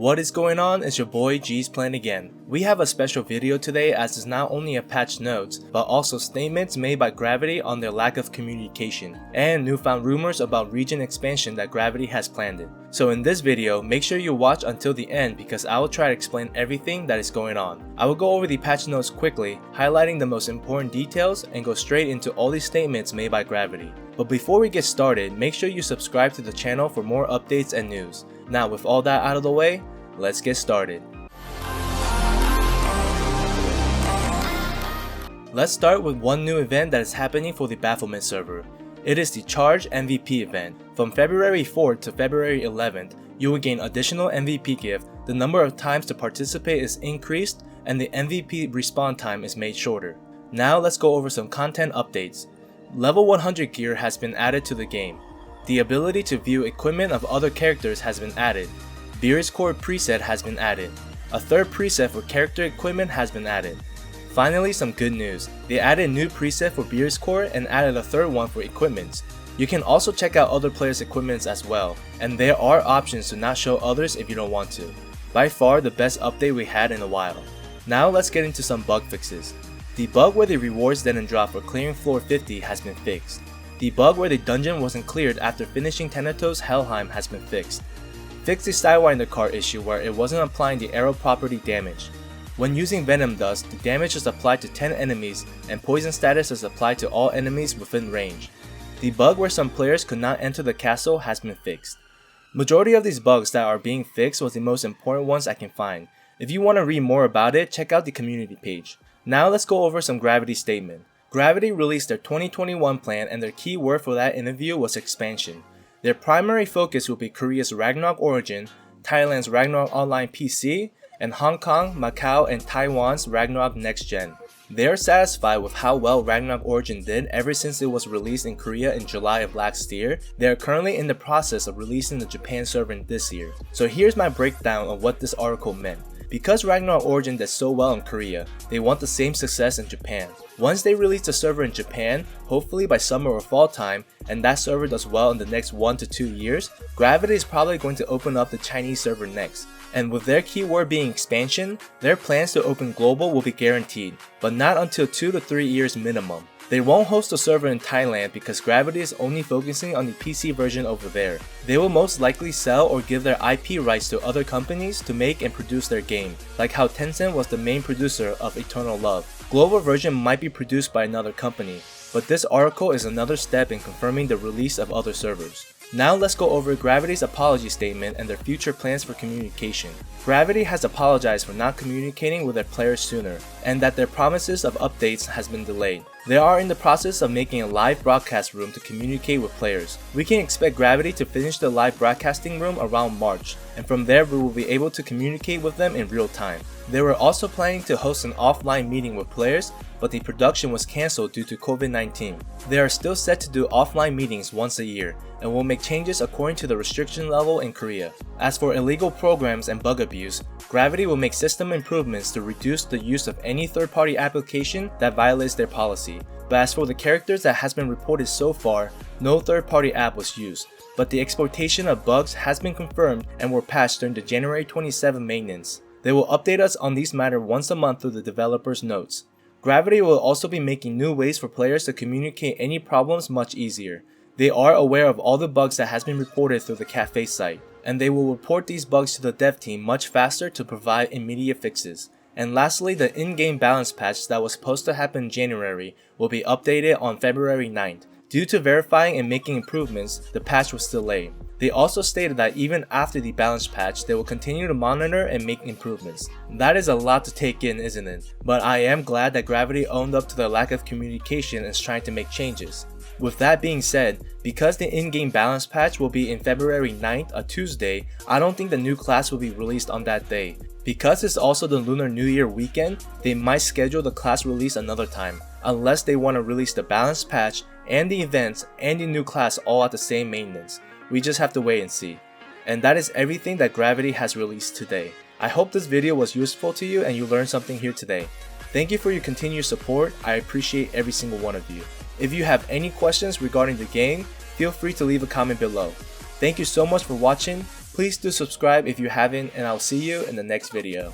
What is going on? It's your boy JeezPlayingAgain. We have a special video today as it's not only a patch notes, but also statements made by Gravity on their lack of communication, and newfound rumors about region expansion that Gravity has planned. So in this video, make sure you watch until the end because I will try to explain everything that is going on. I will go over the patch notes quickly, highlighting the most important details and go straight into all these statements made by Gravity. But before we get started, make sure you subscribe to the channel for more updates and news. Now with all that out of the way, let's get started. Let's start with one new event that is happening for the Bafflement server. It is the Charge MVP event. From February 4th to February 11th, you will gain additional MVP gift, the number of times to participate is increased, and the MVP respawn time is made shorter. Now let's go over some content updates. Level 100 gear has been added to the game. The ability to view equipment of other characters has been added. Beer's Core preset has been added. A third preset for character equipment has been added. Finally, some good news. They added a new preset for Beer's Core and added a third one for equipments. You can also check out other players' equipments as well, and there are options to not show others if you don't want to. By far the best update we had in a while. Now let's get into some bug fixes. The bug where the rewards didn't drop for clearing floor 50 has been fixed. The bug where the dungeon wasn't cleared after finishing Tenetos Helheim has been fixed. Fix the Sidewinder card issue where it wasn't applying the arrow property damage. When using Venom Dust, the damage is applied to 10 enemies and poison status is applied to all enemies within range. The bug where some players could not enter the castle has been fixed. Majority of these bugs that are being fixed was the most important ones I can find. If you want to read more about it, check out the community page. Now let's go over some Gravity statement. Gravity released their 2021 plan and their key word for that interview was expansion. Their primary focus will be Korea's Ragnarok Origin, Thailand's Ragnarok Online PC, and Hong Kong, Macau, and Taiwan's Ragnarok Next Gen. They are satisfied with how well Ragnarok Origin did ever since it was released in Korea in July of last year. They are currently in the process of releasing the Japan server this year. So here's my breakdown of what this article meant. Because Ragnarok Origin did so well in Korea, they want the same success in Japan. Once they release the server in Japan, hopefully by summer or fall time, and that server does well in the next 1 to 2 years, Gravity is probably going to open up the Chinese server next. And with their keyword being expansion, their plans to open global will be guaranteed, but not until 2 to 3 years minimum. They won't host a server in Thailand because Gravity is only focusing on the PC version over there. They will most likely sell or give their IP rights to other companies to make and produce their game, like how Tencent was the main producer of Eternal Love. Global version might be produced by another company, but this article is another step in confirming the release of other servers. Now let's go over Gravity's apology statement and their future plans for communication. Gravity has apologized for not communicating with their players sooner, and that their promises of updates has been delayed. They are in the process of making a live broadcast room to communicate with players. We can expect Gravity to finish the live broadcasting room around March, and from there we will be able to communicate with them in real time. They were also planning to host an offline meeting with players, but the production was cancelled due to COVID-19. They are still set to do offline meetings once a year, and will make changes according to the restriction level in Korea. As for illegal programs and bug abuse, Gravity will make system improvements to reduce the use of any third-party application that violates their policy. But as for the characters that has been reported so far, no third-party app was used, but the exploitation of bugs has been confirmed and were patched during the January 27 maintenance. They will update us on these matters once a month through the developers' notes. Gravity will also be making new ways for players to communicate any problems much easier. They are aware of all the bugs that has been reported through the cafe site, and they will report these bugs to the dev team much faster to provide immediate fixes. And lastly, the in-game balance patch that was supposed to happen in January will be updated on February 9th. Due to verifying and making improvements, the patch was delayed. They also stated that even after the balance patch, they will continue to monitor and make improvements. That is a lot to take in, isn't it? But I am glad that Gravity owned up to their lack of communication and is trying to make changes. With that being said, because the in-game balance patch will be in February 9th, a Tuesday, I don't think the new class will be released on that day. Because it's also the Lunar New Year weekend, they might schedule the class release another time, unless they want to release the balance patch and the events and the new class all at the same maintenance. We just have to wait and see. And that is everything that Gravity has released today. I hope this video was useful to you and you learned something here today. Thank you for your continued support. I appreciate every single one of you. If you have any questions regarding the game, feel free to leave a comment below. Thank you so much for watching. Please do subscribe if you haven't, and I'll see you in the next video.